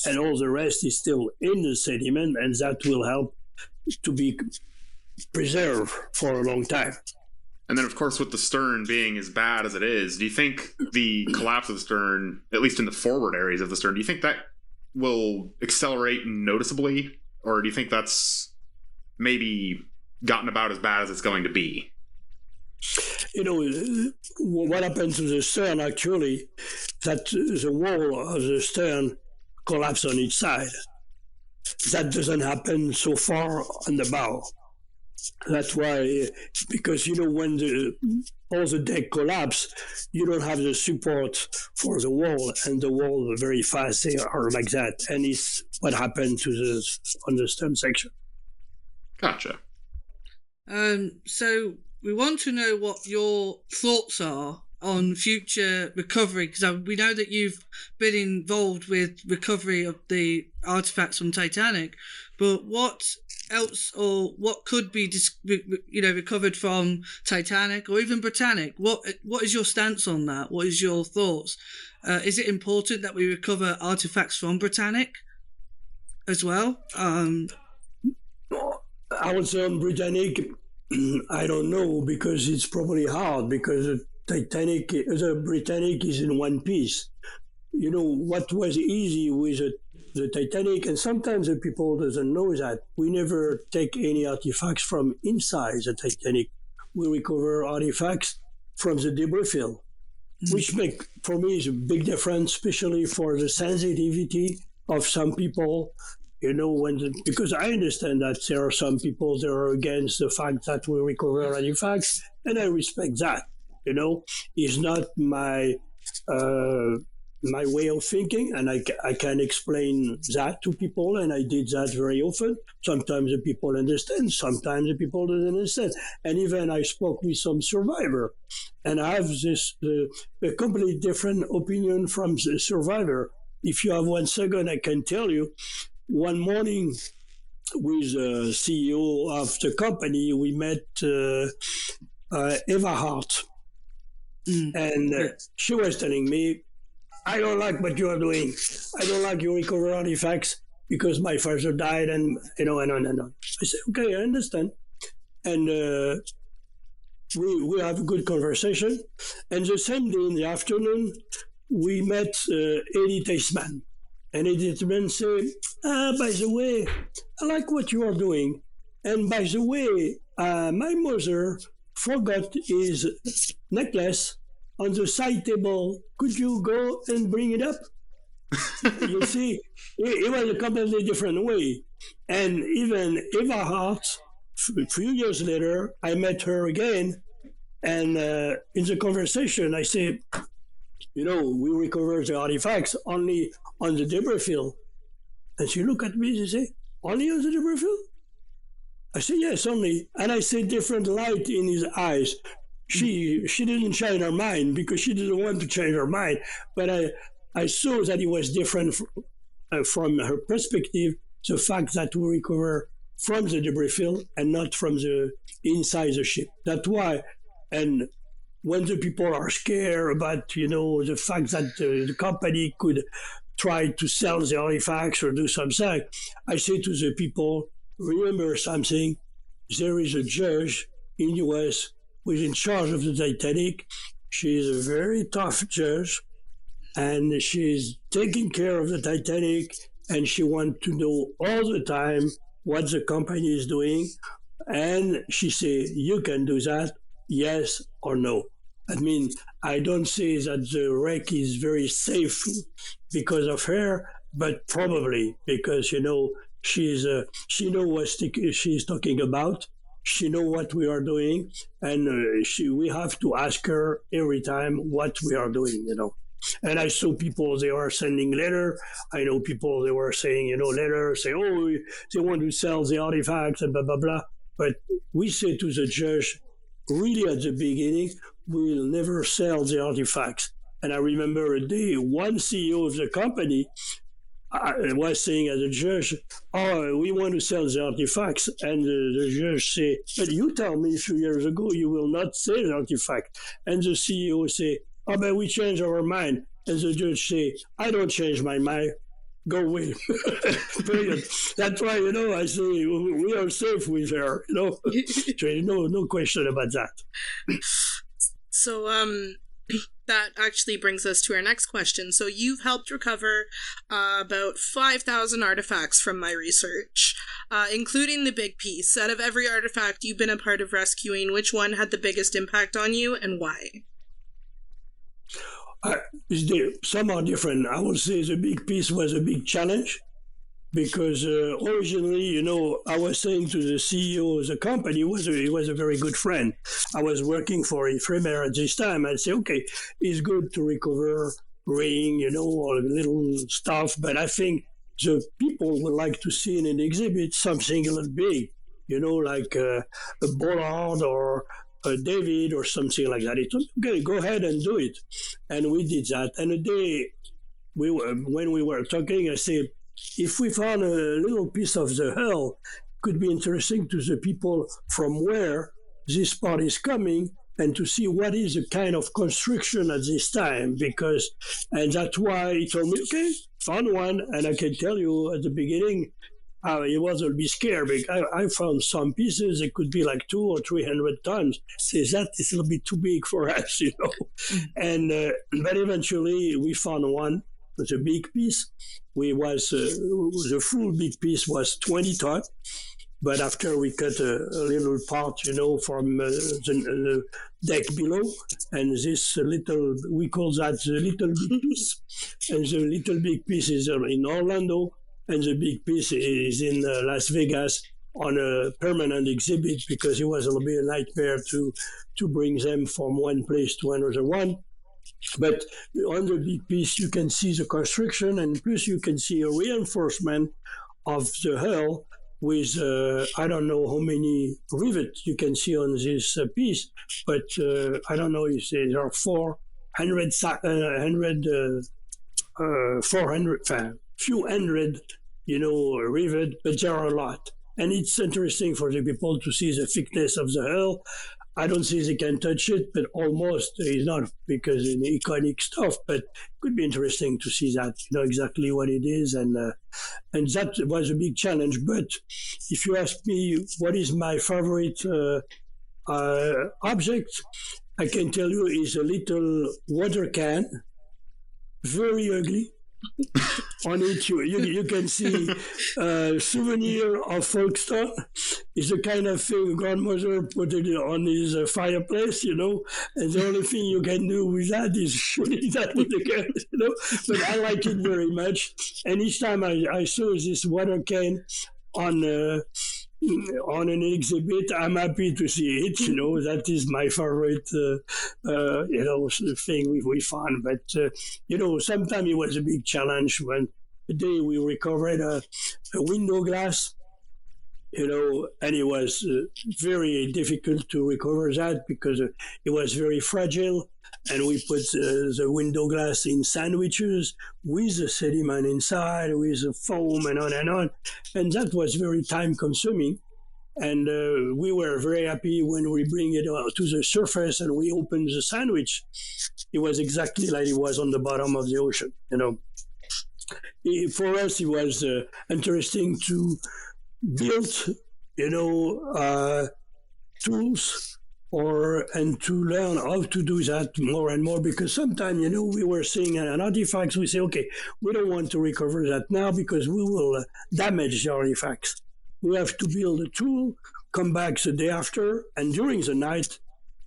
And all the rest is still in the sediment, and that will help to be preserved for a long time. And then, of course, with the stern being as bad as it is, do you think the collapse of the stern, at least in the forward areas of the stern, do you think that will accelerate noticeably? Or do you think that's maybe gotten about as bad as it's going to be? What happened to the stern, actually, that the wall of the stern collapsed on each side. That doesn't happen so far on the bow. That's why, because, when all the deck collapse, you don't have the support for the wall, and the wall very fast, they are like that. And it's what happened on the stern section. Gotcha. So we want to know what your thoughts are on future recovery, because we know that you've been involved with recovery of the artifacts from Titanic, but what else, or what could be recovered from Titanic or even Britannic? What is your stance on that? What is your thoughts? Is it important that we recover artifacts from Britannic as well? I would say on Britannic, I don't know, because it's probably hard, because the Britannic is in one piece. What was easy with the Titanic, and sometimes the people doesn't know that we never take any artifacts from inside the Titanic. We recover artifacts from the debris field, which make, for me, is a big difference, especially for the sensitivity of some people. Because I understand that there are some people that are against the fact that we recover artifacts, and I respect that. It's not my way of thinking, and I can explain that to people, and I did that very often. Sometimes the people understand, sometimes the people don't understand. And even I spoke with some survivor, and I have a completely different opinion from the survivor. If you have 1 second, I can tell you, one morning with the CEO of the company, we met Eva Hart, and she was telling me, I don't like what you are doing. I don't like you recover artifacts because my father died, and I said, okay, I understand. And we have a good conversation. And the same day in the afternoon, we met Eddie Tasteman. And Eddie Tasteman said, by the way, I like what you are doing. And by the way, my mother forgot his necklace on the side table. Could you go and bring it up? You see, it was a completely different way. And even Eva Hart, a few years later, I met her again. And in the conversation, I said, we recover the artifacts only on the debris field. And she looked at me and said, only on the debris field? I said, yes, only. And I said, different light in his eyes. She didn't change her mind because she didn't want to change her mind. But I saw that it was different from her perspective, the fact that we recover from the debris field and not from the inside the ship. That's why. And when the people are scared about, the fact that the company could try to sell the artifacts or do something, I say to the people, remember something, there is a judge in the U.S. who is in charge of the Titanic. She is a very tough judge, and she is taking care of the Titanic, and she wants to know all the time what the company is doing. And she said, you can do that, yes or no. I mean, I don't say that the wreck is very safe because of her, but probably because, she knows what she's talking about. She knows what we are doing, and we have to ask her every time what we are doing, And I saw people, they are sending letter. I know people, they were saying, letters, say, they want to sell the artifacts and blah, blah, blah. But we say to the judge, really at the beginning, we'll never sell the artifacts. And I remember a day, one CEO of the company was saying as a judge, we want to sell the artifacts. And the judge said, but you tell me a few years ago you will not sell the artifact. And the CEO said, but we changed our mind. And the judge said, I don't change my mind. Go away. Period. That's why, I say we are safe with her, no question about that. So, that actually brings us to our next question. So you've helped recover about 5,000 artifacts from my research, including the big piece. Out of every artifact you've been a part of rescuing, which one had the biggest impact on you and why? Some are different. I would say the big piece was a big challenge because originally, I was saying to the CEO of the company, he was a very good friend. I was working for Ephemer at this time. I'd say, okay, it's good to recover ring, or little stuff, but I think the people would like to see in an exhibit something a little big, like a bollard or a David or something like that. He told me, okay, go ahead and do it. And we did that. And a day, when we were talking, I said, if we found a little piece of the hull, could be interesting to the people from where this part is coming and to see what is the kind of construction at this time. And that's why he told me, okay, found one. And I can tell you at the beginning, he was a little bit scared because I found some pieces that could be like 200 or 300 tons. Says that is a little bit too big for us, And but eventually we found one, the big piece. The full big piece was 20 ton, but after we cut a little part, from the deck below, and this little, we call that the little big piece, and the little big piece is in Orlando, and the big piece is in Las Vegas on a permanent exhibit, because it was a little bit a nightmare to bring them from one place to another one. But on the big piece, you can see the construction, and plus you can see a reinforcement of the hull with, I don't know how many rivets you can see on this piece, but I don't know if there are 400, few hundred, rivet, but there are a lot. And it's interesting for the people to see the thickness of the hull. I don't say they can touch it, but almost. It's not because it's iconic stuff, but it could be interesting to see that, exactly what it is. And that was a big challenge. But if you ask me what is my favorite object, I can tell you is a little water can, very ugly. On it, you can see souvenir of Folkestone. It's the kind of thing grandmother put it on his fireplace, and the only thing you can do with that is shooting that with the gun, But I like it very much. And each time I saw this water can on an exhibit, I'm happy to see it. That is my favorite, thing we found. But sometimes it was a big challenge when the day we recovered a window glass. And it was very difficult to recover that because it was very fragile. And we put the window glass in sandwiches with the sediment inside, with the foam and on and on. And that was very time consuming. And we were very happy when we bring it to the surface and we opened the sandwich. It was exactly like it was on the bottom of the ocean, For us, it was interesting to build, tools and to learn how to do that more and more, because sometimes, we were seeing an artifact, we say, okay, we don't want to recover that now because we will damage the artifacts. We have to build a tool, come back the day after, and during the night,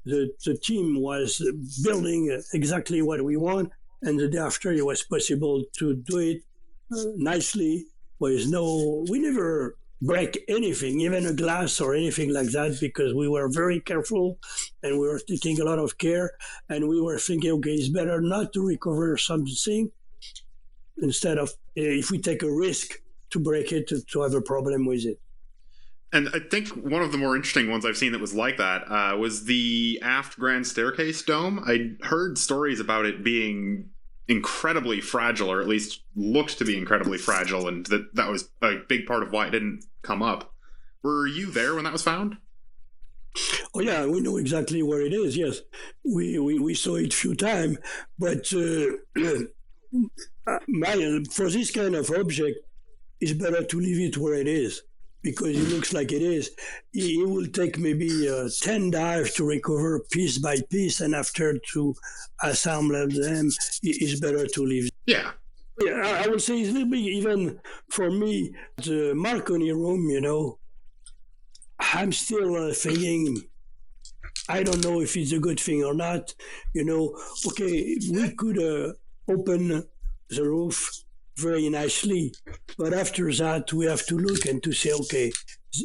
the team was building exactly what we want, and the day after it was possible to do it nicely. We never break anything, even a glass or anything like that, because we were very careful and we were taking a lot of care, and we were thinking, okay, it's better not to recover something instead of, if we take a risk to break it, to have a problem with it. And I think one of the more interesting ones I've seen that was like that was the aft grand staircase dome. I heard stories about it being incredibly fragile, or at least looked to be incredibly fragile, and that was a big part of why it didn't come up. Were you there when that was found? Oh yeah, we know exactly where it is. Yes, we saw it a few times, but for this kind of object, it's better to leave it where it is, because it looks like it is. It will take maybe 10 dives to recover piece by piece, and after to assemble them, it's better to leave. Yeah. Yeah, I would say it's a little bit, even for me, the Marconi room, I'm still thinking, I don't know if it's a good thing or not. Okay, we could open the roof very nicely, but after that we have to look and to say, okay,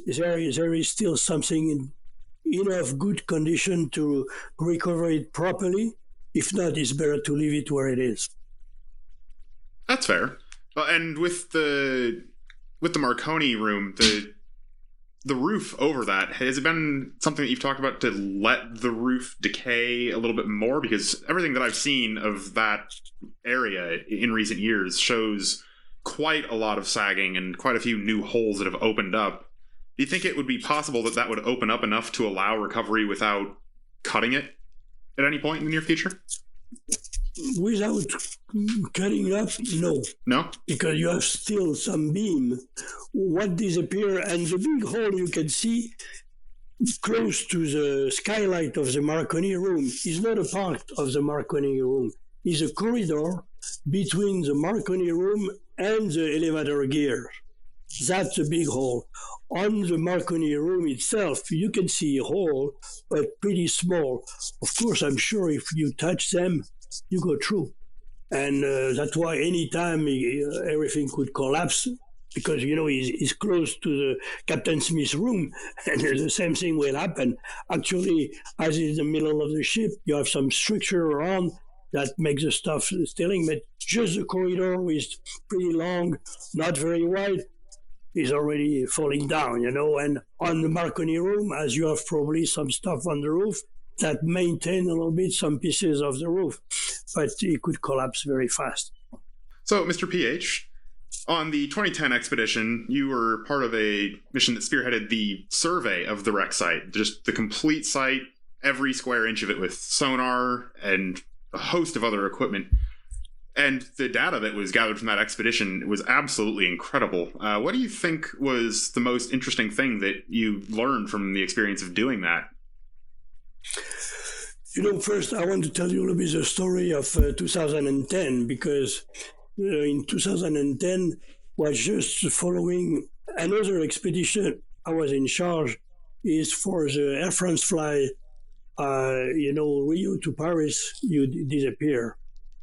there is still something in enough good condition to recover it properly. If not, it's better to leave it where it is. That's fair. And with the Marconi room, the roof over that, has it been something that you've talked about to let the roof decay a little bit more? Because everything that I've seen of that area in recent years shows quite a lot of sagging and quite a few new holes that have opened up. Do you think it would be possible that would open up enough to allow recovery without cutting it at any point in the near future? Without cutting up, no. No? Because you have still some beam. What disappear, and the big hole you can see close to the skylight of the Marconi room is not a part of the Marconi room. It's a corridor between the Marconi room and the elevator gear. That's a big hole. On the Marconi room itself, you can see a hole, but pretty small. Of course, I'm sure if you touch them, you go through. And that's why anytime everything could collapse, because, he's close to the Captain Smith's room, and the same thing will happen. Actually, as in the middle of the ship, you have some structure around that makes the stuff stealing, but just the corridor is pretty long, not very wide, is already falling down, and on the Marconi room, as you have probably some stuff on the roof, that maintain a little bit some pieces of the roof, but it could collapse very fast. So, Mr. PH, on the 2010 expedition, you were part of a mission that spearheaded the survey of the wreck site, just the complete site, every square inch of it with sonar and a host of other equipment. And the data that was gathered from that expedition was absolutely incredible. What do you think was the most interesting thing that you learned from the experience of doing that? First, I want to tell you a little bit the story of 2010, because in 2010 was just following another expedition I was in charge, is for the Air France flight, Rio to Paris, you disappear.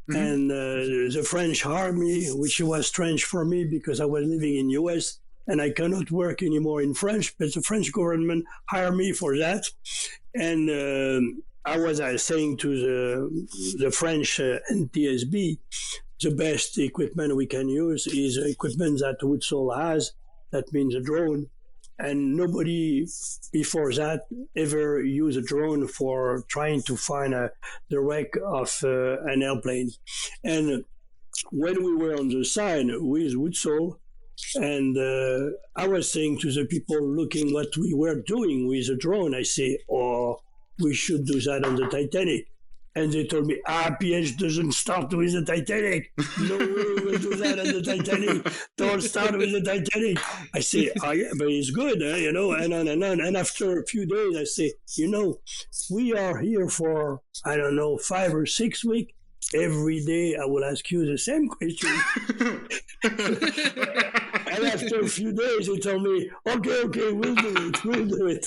Mm-hmm. And the French army, which was strange for me because I was living in US and I cannot work anymore in French, but the French government hired me for that. And I was saying to the French NTSB, the best equipment we can use is equipment that Woodsole has, that means a drone. And nobody before that ever used a drone for trying to find the wreck of an airplane. And when we were on the side with Woodsole, and I was saying to the people looking what we were doing with the drone, I say, we should do that on the Titanic. And they told me, PH doesn't start with the Titanic. No way we'll do that on the Titanic. Don't start with the Titanic. I say, yeah, but it's good, and on and on. And after a few days, I say, we are here for, 5 or 6 weeks. Every day I will ask you the same question. And after a few days, he told me, okay, we'll do it.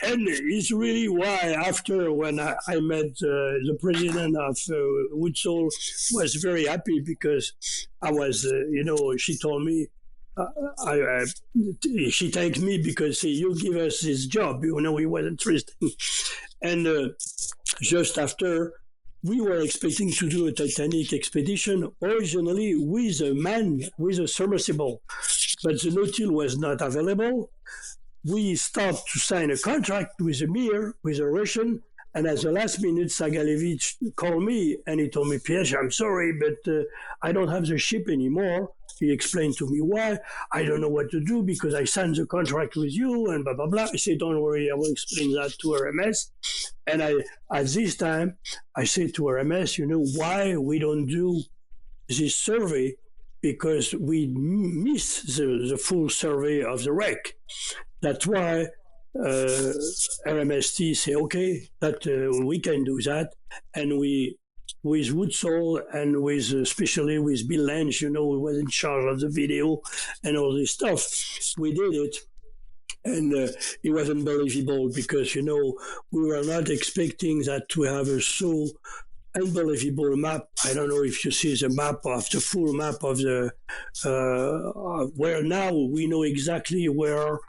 and it's really why after when I met the president of Woodsole was very happy because I was, she told me, she thanked me because you give us this job, it was interesting. And just after, we were expecting to do a Titanic expedition originally with a submersible, but the Nautil was not available. We started to sign a contract with a Mir, with a Russian, and at the last minute, Sagalevich called me and he told me, PH, I'm sorry, but I don't have the ship anymore. He explained to me why. I don't know what to do because I signed the contract with you and blah, blah, blah. I said, don't worry, I will explain that to RMS. And at this time, I said to RMS, why we don't do this survey? Because we miss the full survey of the wreck. That's why RMST say, okay, that we can do that. And we, with Woodsole and especially with Bill Lange, who was in charge of the video and all this stuff, we did it. And it was unbelievable because, we were not expecting that to have a so unbelievable map. I don't know if you see the map of the full map of the, where now we know exactly where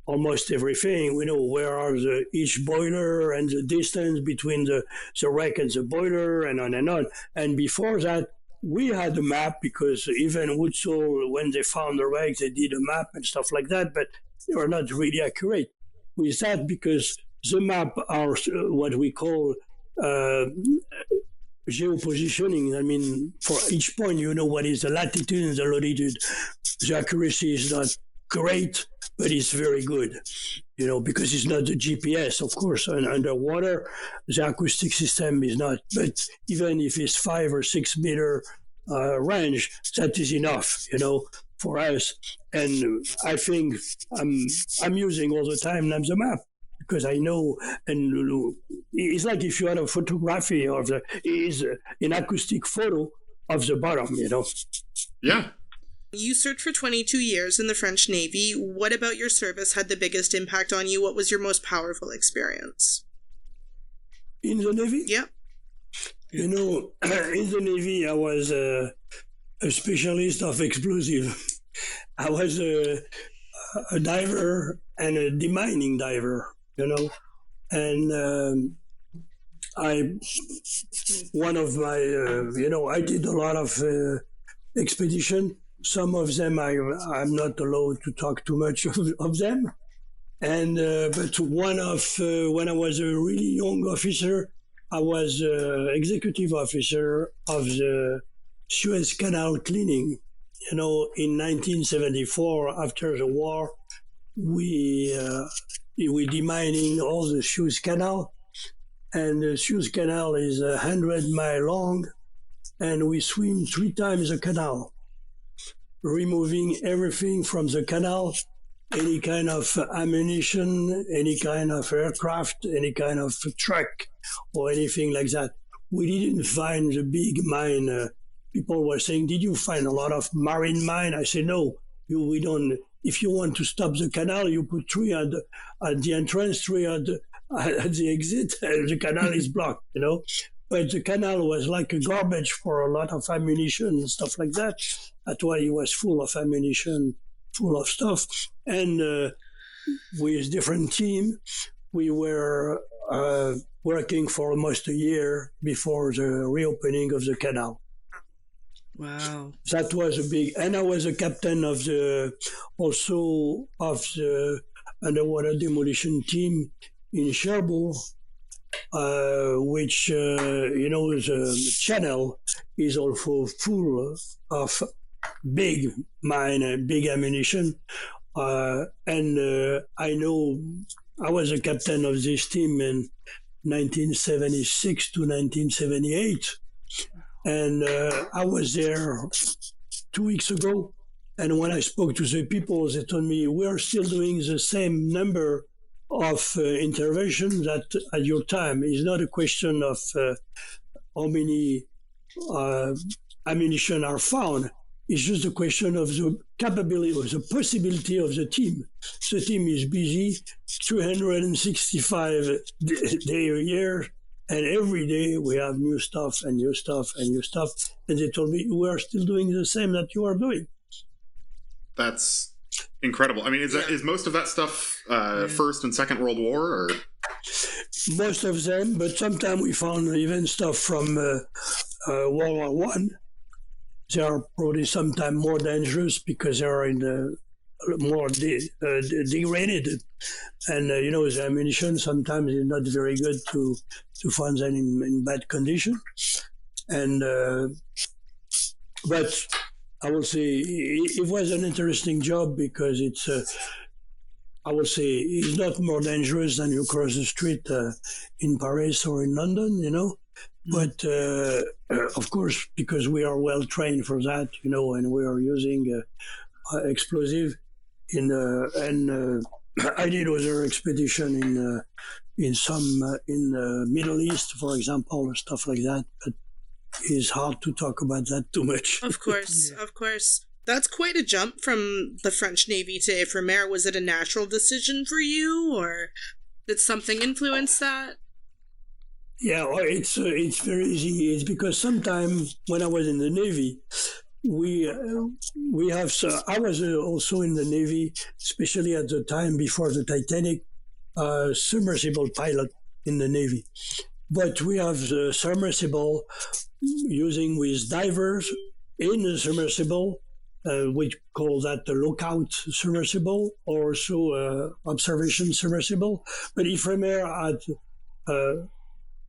almost everything. We know where are each boiler and the distance between the wreck and the boiler and on and on. And before that, we had a map because even Woodsole, when they found the wreck, they did a map and stuff like that, but they were not really accurate with that because the map are what we call geopositioning. I mean, for each point, what is the latitude and the longitude. The accuracy is not great, but it's very good, because it's not the GPS, of course. And underwater, the acoustic system is not. But even if it's 5 or 6 meter range, that is enough, for us. And I think I'm using all the time the map because I know, and it's like if you had a photography of is an acoustic photo of the bottom, Yeah. You served for 22 years in the French Navy. What about your service had the biggest impact on you? What was your most powerful experience? In the Navy? Yeah. In the Navy, I was a specialist of explosive. I was a diver and a demining diver, and one of my, I did a lot of expedition. Some of them I'm not allowed to talk too much of them. And but one of when I was a really young officer, I was executive officer of the Suez Canal cleaning. In 1974, after the war, we demining all the Suez Canal, and the Suez Canal is 100 miles long, and we swim 3 times the canal, removing everything from the canal, any kind of ammunition, any kind of aircraft, any kind of truck, or anything like that. We didn't find the big mine. People were saying, "Did you find a lot of marine mine?" I said, "No, we don't. If you want to stop the canal, you put 3 at the entrance, 3 at the exit, and the canal is blocked, But the canal was like a garbage for a lot of ammunition and stuff like that. That's why it was full of ammunition, full of stuff. And with different team, we were working for almost a year before the reopening of the canal. Wow. That was a big, and I was a captain of the underwater demolition team in Cherbourg, which, the channel is also full of big mine and big ammunition. And I was a captain of this team in 1976 to 1978. And I was there 2 weeks ago. And when I spoke to the people, they told me, we are still doing the same number of interventions at your time. It's not a question of how many ammunition are found. It's just a question of the capability or the possibility of the team. The team is busy 365 days a year, and every day we have new stuff and new stuff and new stuff. And they told me, we are still doing the same that you are doing. That's incredible. I mean, is most of that stuff First and Second World War? Or? Most of them, but sometimes we found even stuff from World War One. They are probably sometimes more dangerous because they are in the more degraded, and the ammunition sometimes is not very good to find them in bad condition. And but I will say it was an interesting job because it's I will say it's not more dangerous than you cross the street in Paris or in London, But of course, because we are well trained for that, and we are using explosive and I did other expedition in the Middle East, for example, or stuff like that. But it's hard to talk about that too much. Of course, Of course. That's quite a jump from the French Navy to Ifremer. Was it a natural decision for you, or did something influence that? Yeah, it's very easy. It's because sometimes when I was in the Navy, we have. I was also in the Navy, especially at the time before the Titanic, submersible pilot in the Navy. But we have the submersible using with divers in the submersible. We call that the lookout submersible, or also observation submersible. But Ifremer had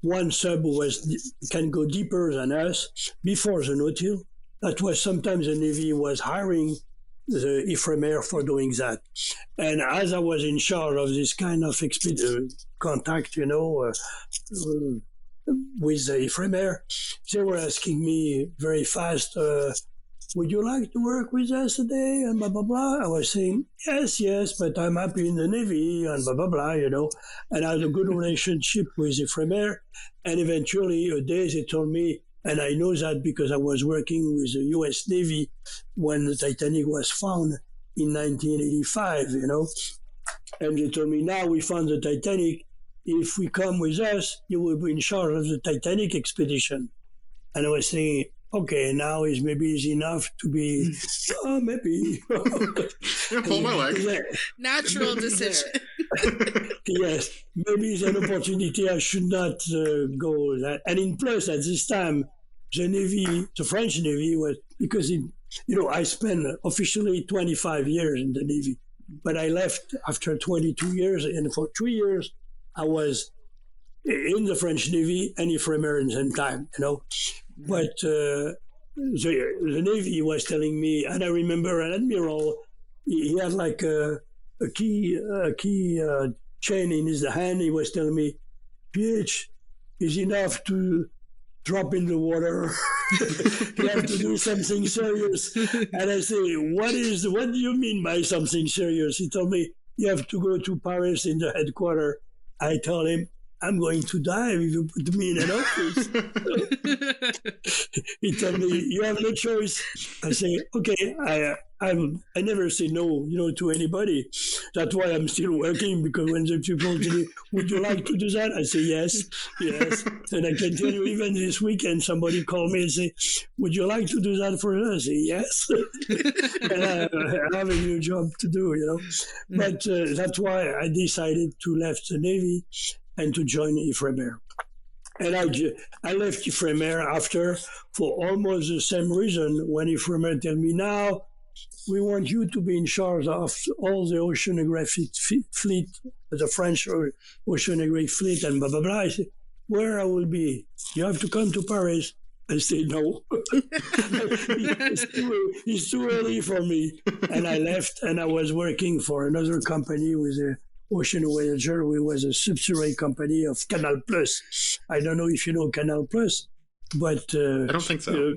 one sub can go deeper than us before the Nautil. That was sometimes the Navy was hiring the Ifremer for doing that. And as I was in charge of this kind of contact, with the Ifremer, they were asking me very fast, would you like to work with us today? And blah, blah, blah. I was saying, yes, but I'm happy in the Navy and blah, blah, blah, And I had a good relationship with Ifremer. And eventually, a day they told me, and I know that because I was working with the U.S. Navy when the Titanic was found in 1985, And they told me, now we found the Titanic. If we come with us, you will be in charge of the Titanic expedition. And I was saying, okay, now is maybe is enough to be, maybe. Pull my leg. Natural decision. Yes, maybe it's an opportunity I should not go that. And in plus, at this time, the Navy, the French Navy was, because, I spent officially 25 years in the Navy, but I left after 22 years, and for 3 years, I was in the French Navy and Ifremer in the same time, But the Navy was telling me, and I remember an admiral, he had like a key chain in his hand. He was telling me, PH is enough to drop in the water. You have to do something serious. And I say, what do you mean by something serious? He told me, you have to go to Paris in the headquarters. I told him, I'm going to die if you put me in an office. He told me, you have no choice. I say, okay, I never say no, to anybody. That's why I'm still working, because when the people tell me, would you like to do that? I say, yes. And I can tell you, even this weekend, somebody called me and say, would you like to do that for us? I say, yes. And I have a new job to do, But that's why I decided to leave the Navy and to join Ifremer. And I left Ifremer after for almost the same reason. When Ifremer tell me, now we want you to be in charge of all the oceanographic fleet, the French oceanographic fleet, and blah, blah, blah. I said, where I will be? You have to come to Paris. I say, no. It's too early for me. And I left, and I was working for another company with a Ocean Voyager. We was a subsidiary company of Canal Plus. I don't know if you know Canal Plus, but I don't think so.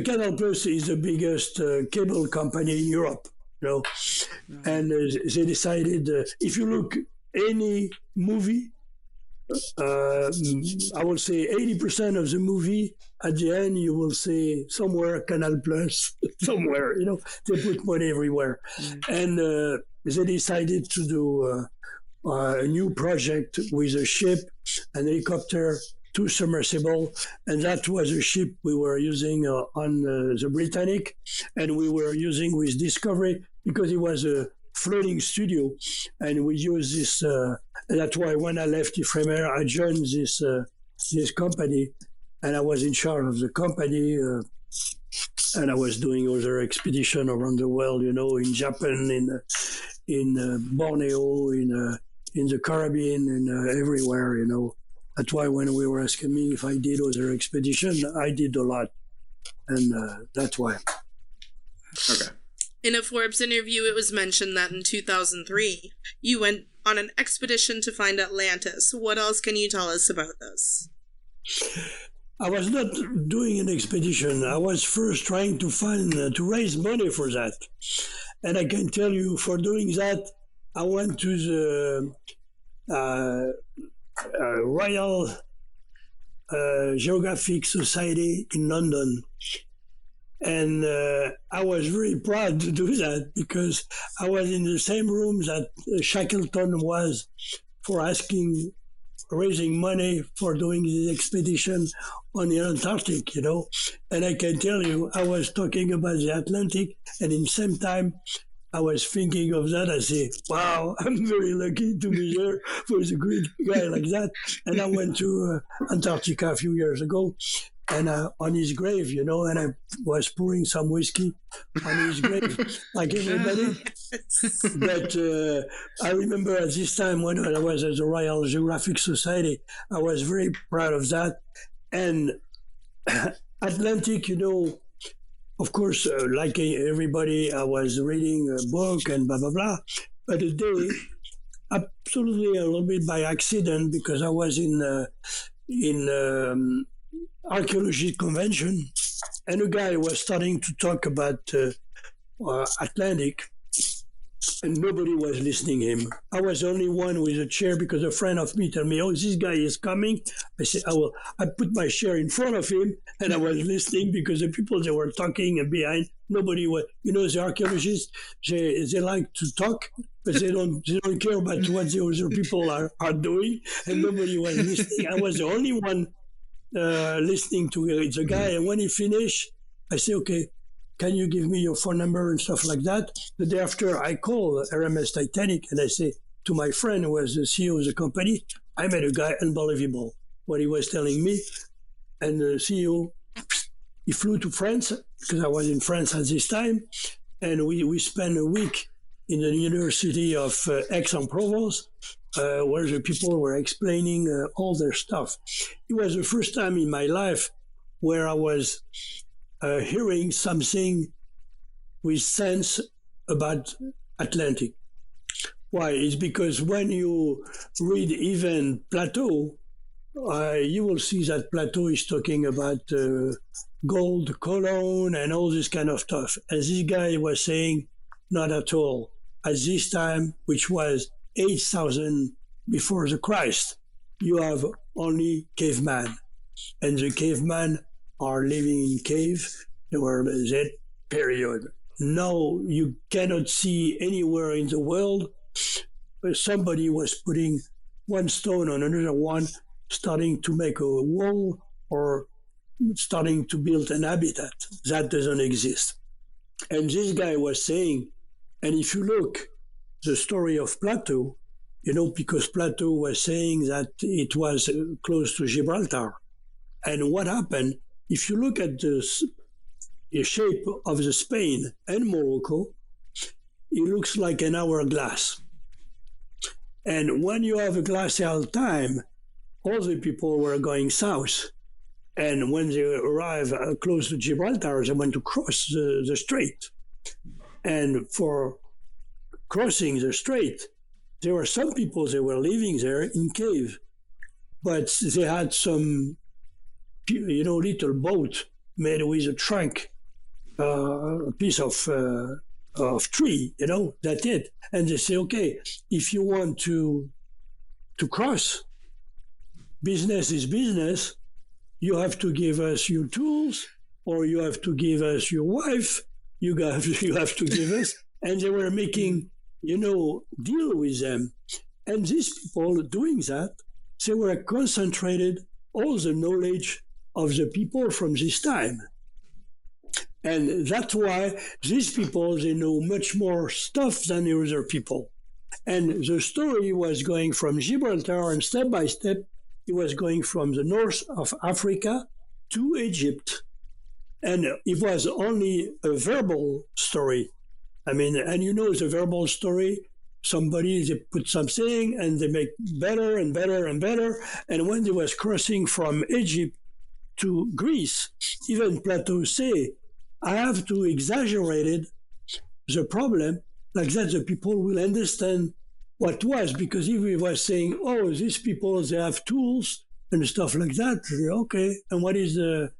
Canal Plus is the biggest cable company in Europe, And they decided if you look any movie, I will say 80% of the movie, at the end you will say somewhere Canal Plus, somewhere, they put money everywhere. And they decided to do a new project with a ship, an helicopter, 2 submersible, and that was a ship we were using on the Britannic, and we were using with Discovery because it was a floating studio, and we used this. That's why when I left Ifremer, I joined this company, and I was in charge of the company. And I was doing other expedition around the world, in Japan, in Borneo, in the Caribbean, and everywhere, That's why when we were asking me if I did other expedition, I did a lot, and that's why. Okay. In a Forbes interview, it was mentioned that in 2003, you went on an expedition to find Atlantis. What else can you tell us about this? I was not doing an expedition. I was first trying to to raise money for that. And I can tell you, for doing that, I went to the Royal Geographic Society in London. And I was very proud to do that because I was in the same room that Shackleton was for raising money for doing this expedition on the Antarctic, And I can tell you, I was talking about the Atlantic, and in the same time, I was thinking of that. I say, wow, I'm very lucky to be here for a great guy like that. And I went to Antarctica a few years ago, and on his grave, and I was pouring some whiskey on his grave, like everybody. But I remember at this time when I was at the Royal Geographic Society, I was very proud of that. And Atlantic, of course, like everybody, I was reading a book and blah, blah, blah. But a day, absolutely a little bit by accident, because I was in archaeology convention, and a guy was starting to talk about Atlantic, and nobody was listening him. I was the only one with a chair because a friend of me told me, "Oh, this guy is coming." I said, "I will." I put my chair in front of him, and I was listening because the people they were talking and behind nobody was. You know, the archaeologists they like to talk, but they don't care about what the other people are doing, and nobody was listening. I was the only one listening to the guy, and when he finished, I said, "Okay, can you give me your phone number and stuff like that?" The day after, I called RMS Titanic and I say to my friend who was the CEO of the company, "I met a guy unbelievable, what he was telling me." And the CEO, he flew to France because I was in France at this time. And we spent a week in the University of Aix-en-Provence, where the people were explaining all their stuff. It was the first time in my life where I was hearing something with sense about Atlantic. Why? It's because when you read even Plato, you will see that Plato is talking about gold, Cologne, and all this kind of stuff. And this guy was saying, not at all. At this time, which was 8,000 before the Christ, you have only caveman. And the caveman are living in cave. They were that period. Now you cannot see anywhere in the world where somebody was putting one stone on another one, starting to make a wall or starting to build an habitat. That doesn't exist. And this guy was saying, and if you look the story of Plato, you know, because Plato was saying that it was close to Gibraltar. And what happened, if you look at the shape of the Spain and Morocco, it looks like an hourglass. And when you have a glacial time, all the people were going south. And when they arrived close to Gibraltar, they went to cross the strait. And for crossing the strait, there were some people that were living there in cave. But they had some, you know, little boat made with a trunk, a piece of tree, you know, that's it. And they say, okay, if you want to cross, business is business. You have to give us your tools, or you have to give us your wife. You have to give us. And they were making, you know, deal with them. And these people doing that, they were concentrated all the knowledge of the people from this time. And that's why these people, they know much more stuff than the other people. And the story was going from Gibraltar, and step by step, it was going from the north of Africa to Egypt. And it was only a verbal story. I mean, and you know the verbal story, somebody, they put something and they make better and better and better. And when they was crossing from Egypt to Greece, even Plato say, I have to exaggerate the problem, like that the people will understand what was. Because if we were saying, oh, these people, they have tools and stuff like that, okay, and what is the...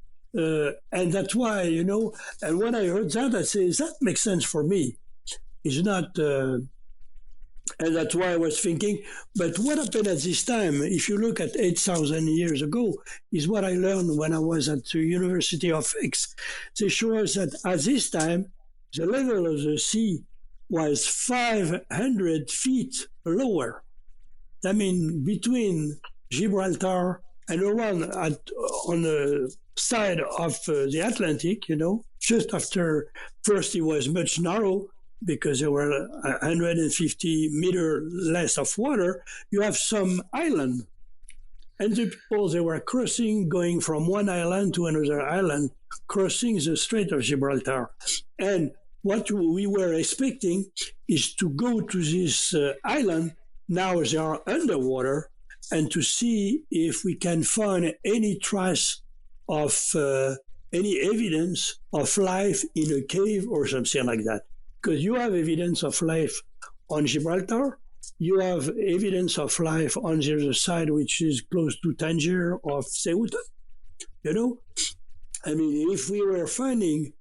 and that's why, you know, and when I heard that, I say, that makes sense for me. It's not... and that's why I was thinking, but what happened at this time, if you look at 8,000 years ago, is what I learned when I was at the University of Aix. They show us that at this time, the level of the sea was 500 feet lower. I mean, between Gibraltar and around on the side of the Atlantic, you know, just after, first it was much narrow, because there were 150 meter less of water, you have some island. And the people, they were crossing, going from one island to another island, crossing the Strait of Gibraltar. And what we were expecting is to go to this island, now they are underwater, and to see if we can find any trace of, any evidence of life in a cave or something like that. Because you have evidence of life on Gibraltar, you have evidence of life on the other side, which is close to Tangier of Ceuta, you know? I mean, if we were finding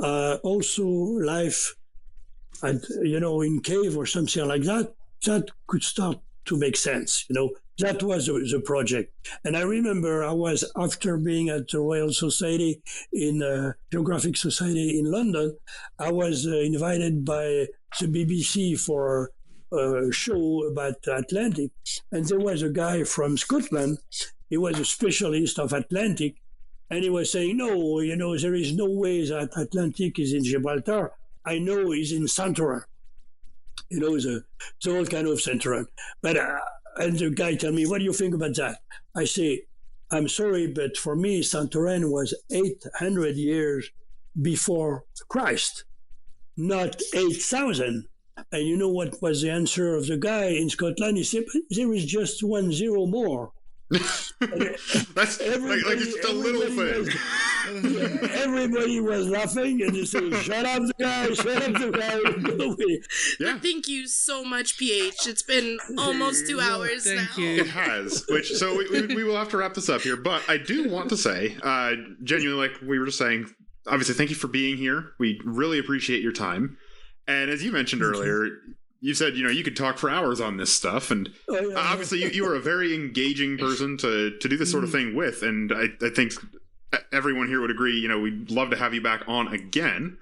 also life at, in cave or something like that, that could start to make sense. That was the project. And I remember I was, after being at the Royal Society Geographic Society in London, I was invited by the BBC for a show about Atlantic. And there was a guy from Scotland. He was a specialist of Atlantic. And he was saying, no, there is no way that Atlantic is in Gibraltar. I know it's in Santorin. The whole kind of Santorin. But, and the guy tell me, what do you think about that? I say, I'm sorry, but for me, Santorin was 800 years before Christ, not 8,000. And you know what was the answer of the guy in Scotland? He said, there is just 1 0 more. That's like just a little thing. Everybody was laughing and they said, shut up the guy. Yeah. Thank you so much, PH. It's been almost 2 hours now. Thank you. It has. So we will have to wrap this up here. But I do want to say, genuinely, like we were just saying, obviously, thank you for being here. We really appreciate your time. And as you mentioned earlier, you said, you could talk for hours on this stuff. And obviously, you are a very engaging person to do this sort of thing with. And I think everyone here would agree, we'd love to have you back on again.